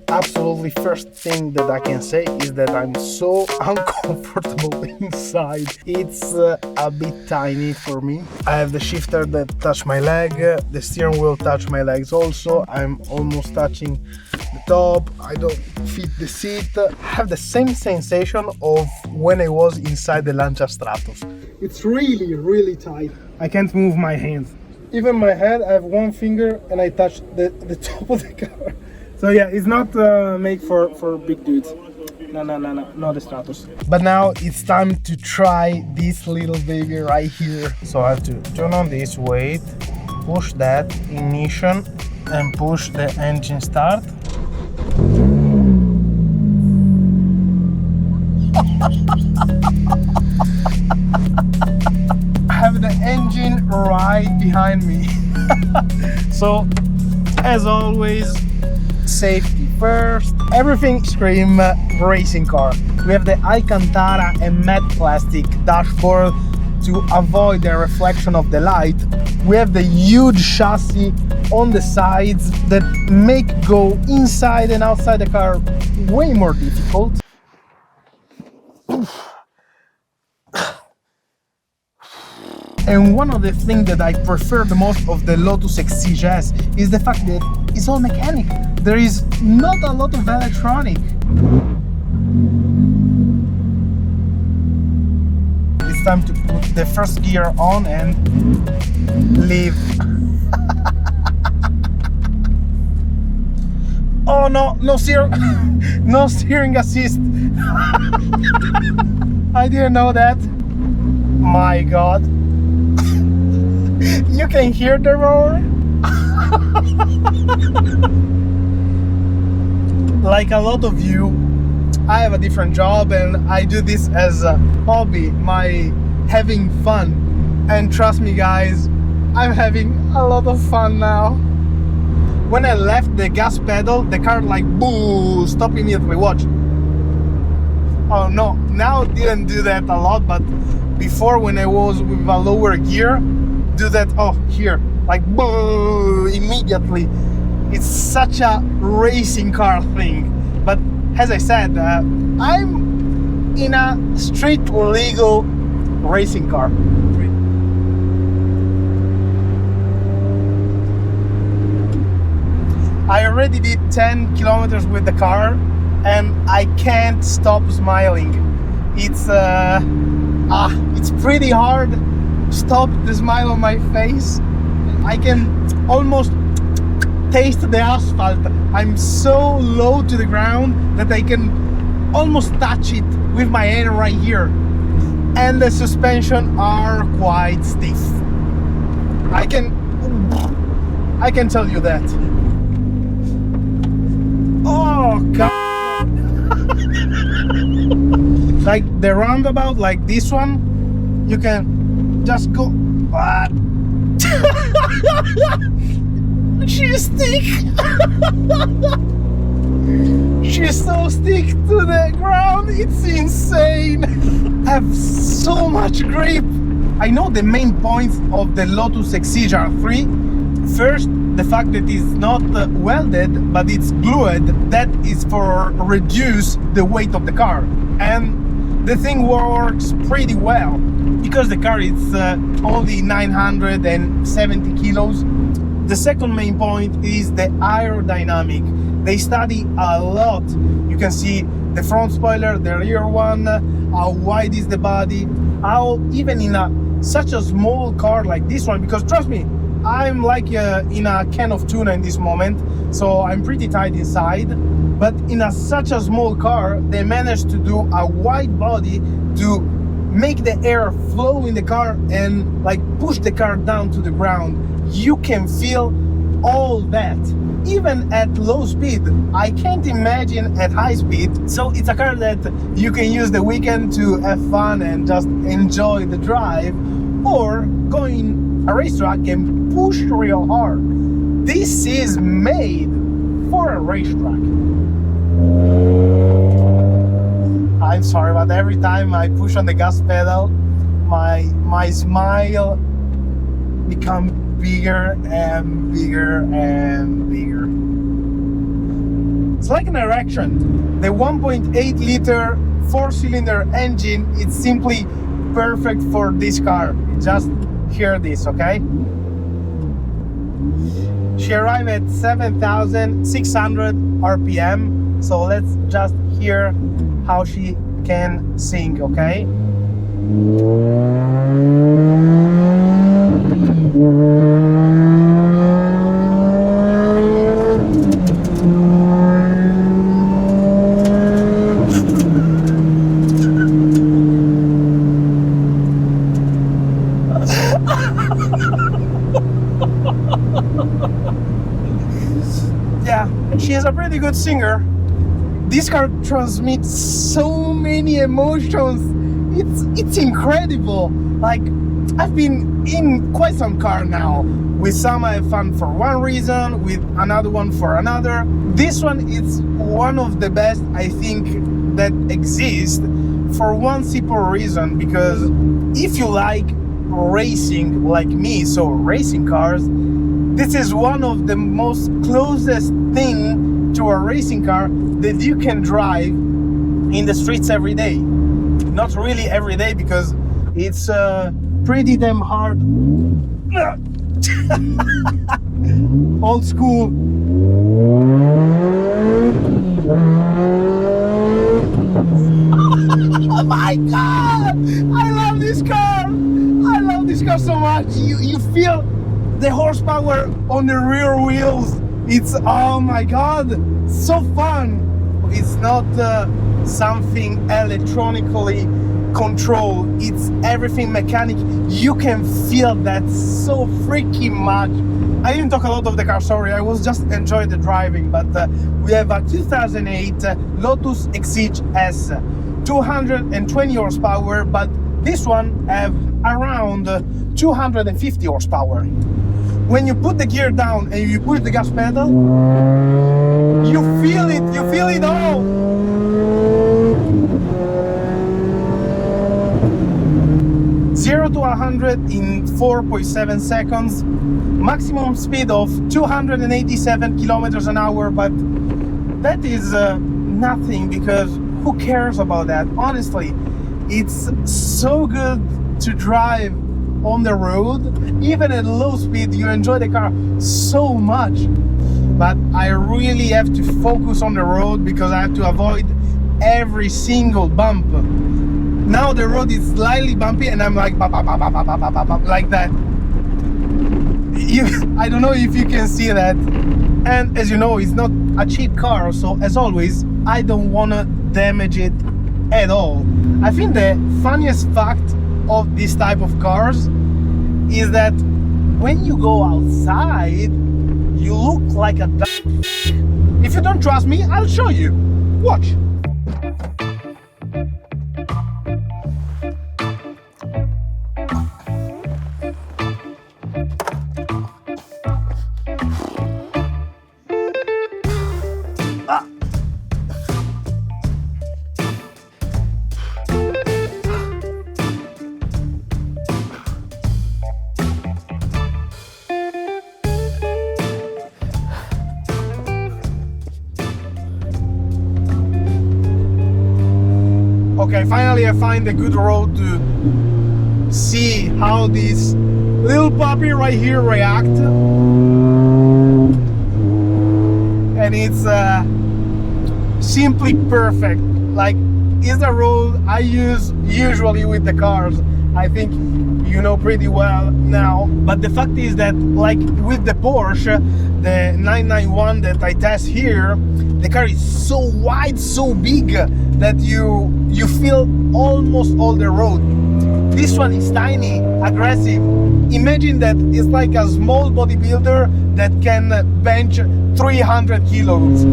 absolutely first thing that I can say is that I'm so uncomfortable inside. It's a bit tiny for me. I have the shifter that touch my leg, the steering wheel touch my legs also. I'm almost touching the top. I don't fit the seat. I have the same sensation of when I was inside the Lancia Stratos. It's really, really tight. I can't move my hands. Even my head, I have one finger and I touch the top of the car. So yeah, it's not made for big dudes. No, not the Stratos. But now it's time to try this little baby right here. So I have to turn on this, wait, push that, ignition, and push the engine start. I have the engine right behind me. So, as always, safety first. Everything scream racing car. We have the Alcantara and matte plastic dashboard to avoid the reflection of the light. We have the huge chassis on the sides that make go inside and outside the car way more difficult. And one of the things that I prefer the most of the Lotus Exige S is the fact that it's all mechanic. There is not a lot of electronic. It's time to put the first gear on and leave. Oh no, no steering assist. I didn't know that. My God. You can hear the roar. Like a lot of you, I have a different job and I do this as a hobby, my having fun. And trust me guys, I'm having a lot of fun now. When I left the gas pedal, the car like boo, stop immediately, watch. Oh no, now it didn't do that a lot, but before when I was with a lower gear, do that, oh here, like boo, immediately. It's such a racing car thing. But as I said, I'm in a street legal racing car. I already did 10 kilometers with the car and I can't stop smiling. It's pretty hard to stop the smile on my face. I can almost taste the asphalt. I'm so low to the ground that I can almost touch it with my hand right here. And the suspension are quite stiff. I can tell you that. Oh God. Like the roundabout, like this one, you can just go. She's stick. She's so stick to the ground, it's insane. I have so much grip. I know the main points of the Lotus Exige are three. First, the fact that it's not welded, but it's glued. That is for reduce the weight of the car. And the thing works pretty well because the car is only 970 kilos. The second main point is the aerodynamic. They study a lot. You can see the front spoiler, the rear one, how wide is the body, how even in such a small car like this one, because trust me, I'm like in a can of tuna in this moment, so I'm pretty tight inside. But in such a small car, they managed to do a wide body to make the air flow in the car and like push the car down to the ground. You can feel all that even at low speed. I can't imagine at high speed. So it's a car that you can use the weekend to have fun and just enjoy the drive, or going a racetrack and push real hard. This is made for a racetrack. I'm sorry, but every time I push on the gas pedal, my smile becomes bigger and bigger and bigger. It's like an erection. The 1.8 liter 4-cylinder engine is simply perfect for this car. Just hear this, okay? She arrived at 7,600 RPM, so let's just hear how she can sing, okay? Yeah, she is a pretty good singer. This car transmits so many emotions. It's incredible. Like, I've been in quite some car now. With some I have fun for one reason, with another one for another. This one is one of the best I think that exists for one simple reason, because if you like racing like me, so racing cars, this is one of the most closest thing to a racing car that you can drive in the streets every day. Not really every day, because it's pretty damn hard. Old school. Oh my god! I love this car! I love this car so much. You feel the horsepower on the rear wheels. It's, oh my god, so fun. It's not something electronically controlled, it's everything mechanic. You can feel that so freaking much. I didn't talk a lot of the car, sorry, I was just enjoying the driving. But we have a 2008 Lotus Exige S, 220 horsepower, but this one have around 250 horsepower. When you put the gear down and you put the gas pedal, you feel it all. Zero to 100 in 4.7 seconds, maximum speed of 287 kilometers an hour, but that is nothing, because who cares about that? Honestly, it's so good to drive on the road. Even at low speed, you enjoy the car so much. But I really have to focus on the road, because I have to avoid every single bump. Now the road is slightly bumpy and I'm like bah, bah, bah, bah, bah, bah, bah, bah, like that. I don't know if you can see that. And as you know, it's not a cheap car, so as always, I don't want to damage it at all. I think the funniest fact of this type of cars is that when you go outside, you look like a dumb. If you don't trust me, I'll show you. Watch. Okay, finally I find a good road to see how this little puppy right here react. And it's simply perfect. Like, it's the road I use usually with the cars. I think you know pretty well now. But the fact is that, like with the Porsche, the 991 that I test here, the car is so wide, so big that you feel almost all the road. This one is tiny, aggressive. Imagine that it's like a small bodybuilder that can bench 300 kilos.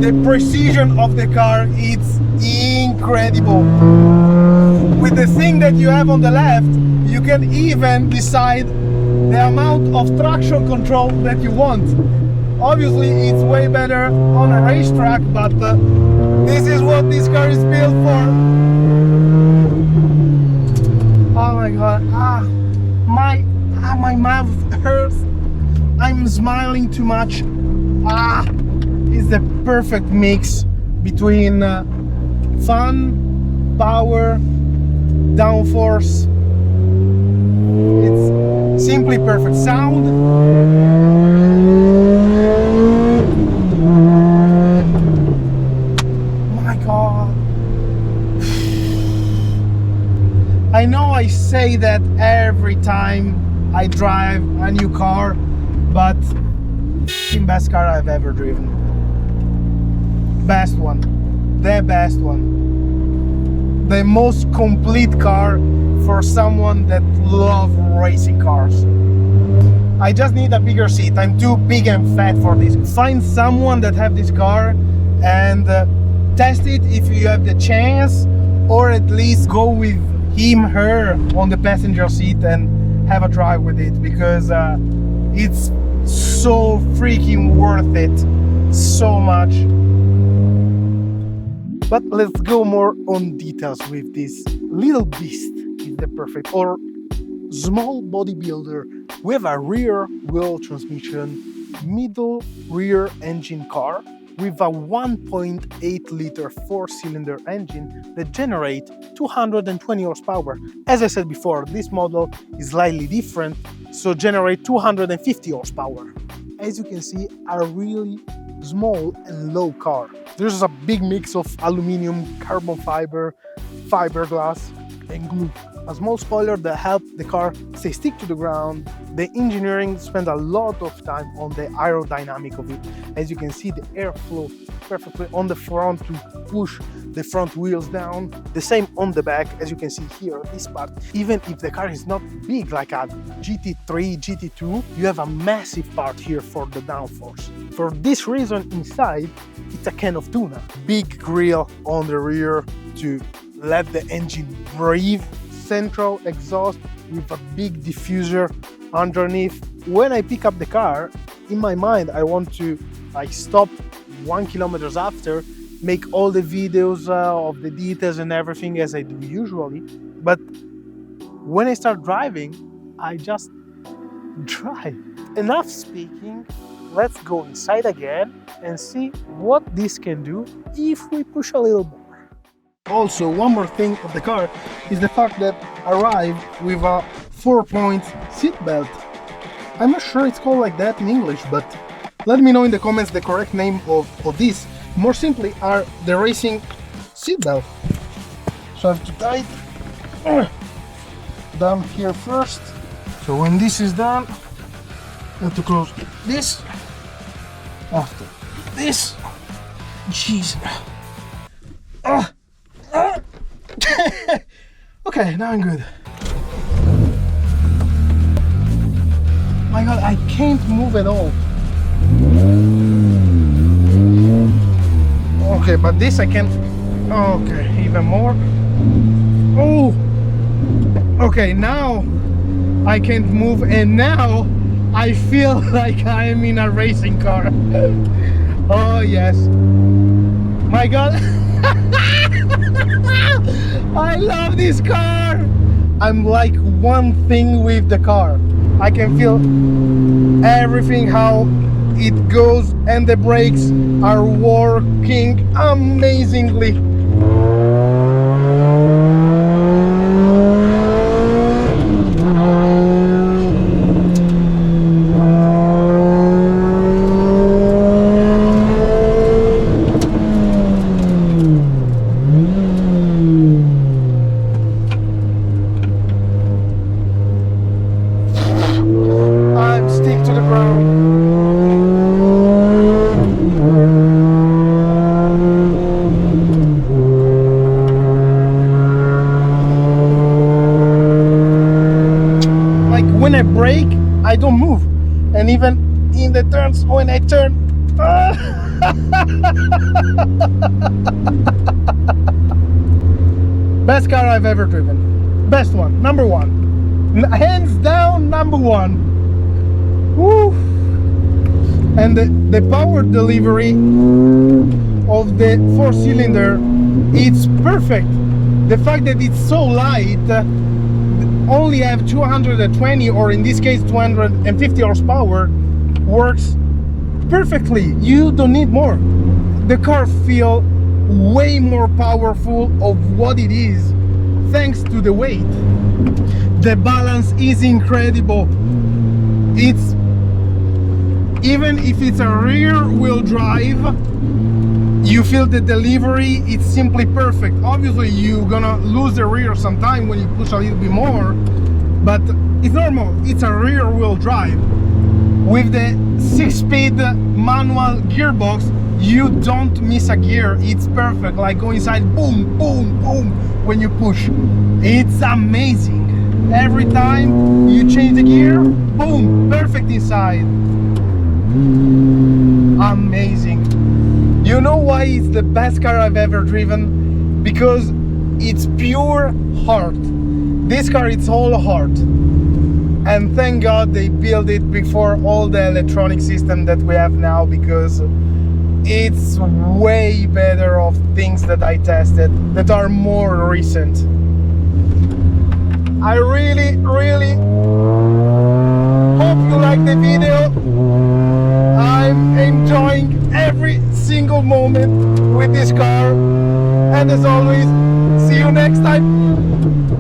The precision of the car is incredible. With the thing that you have on the left, you can even decide the amount of traction control that you want. Obviously, it's way better on a racetrack, but this is what this car is built for. Oh my god, my mouth hurts. I'm smiling too much. It's the perfect mix between fun, power, downforce. It's simply perfect. Sound, my god. I know I say that every time I drive a new car, but the best car I've ever driven. Best one, the best one. The most complete car for someone that loves racing cars. I just need a bigger seat. I'm too big and fat for this. Find someone that have this car and test it if you have the chance, or at least go with him, her on the passenger seat and have a drive with it, because it's so freaking worth it, so much. But let's go more on details with this little beast. Is the perfect or small bodybuilder with a rear wheel transmission, middle rear engine car with a 1.8 liter 4-cylinder engine that generates 220 horsepower. As I said before, this model is slightly different, so generate 250 horsepower. As you can see, a really small and low car. There's a big mix of aluminum, carbon fiber, fiberglass and glue. A small spoiler that helped the car stay stick to the ground. The engineering spent a lot of time on the aerodynamic of it. As you can see, the airflow perfectly on the front to push the front wheels down. The same on the back, as you can see here, this part. Even if the car is not big like a GT3, GT2, you have a massive part here for the downforce. For this reason, inside, it's a can of tuna. Big grille on the rear to let the engine breathe. Central exhaust with a big diffuser underneath. When I pick up the car, in my mind I want to stop 1 kilometer after, make all the videos of the details and everything as I do usually. But when I start driving, I just drive. Enough speaking, let's go inside again and see what this can do if we push a little more. Also, one more thing of the car is the fact that I arrived with a 4-point seat belt. I'm not sure it's called like that in English, but let me know in the comments the correct name of this. More simply, are the racing seat belt. So I have to tie it down here first. So when this is done, I have to close this. After this, jeez. Okay, now I'm good. My god, I can't move at all. Okay, but this I can. Okay, even more. Oh! Okay, now I can't move, and now I feel like I'm in a racing car. Oh, yes. My god. I love this car! I'm like one thing with the car. I can feel everything, how it goes, and the brakes are working amazingly. When I brake, I don't move, and even in the turns when I turn, best car I've ever driven, best one, number one, hands down, number one. Woo. And the power delivery of the 4-cylinder, it's perfect. The fact that it's so light, only have 220, or in this case 250 horsepower, works perfectly. You don't need more. The car feels way more powerful of what it is thanks to the weight. The balance is incredible. It's even if it's a rear wheel drive, you feel the delivery, it's simply perfect. Obviously you're gonna lose the rear sometime when you push a little bit more, but it's normal. It's a rear wheel drive. With the 6-speed manual gearbox, you don't miss a gear. It's perfect, like go inside, boom, boom, boom, when you push. It's amazing. Every time you change the gear, boom, perfect inside. Amazing. You know why it's the best car I've ever driven? Because it's pure heart. This car, it's all heart. And thank God they built it before all the electronic system that we have now, because it's way better of things that I tested that are more recent. I really hope you like the video. I'm enjoying every single moment with this car, and as always, see you next time.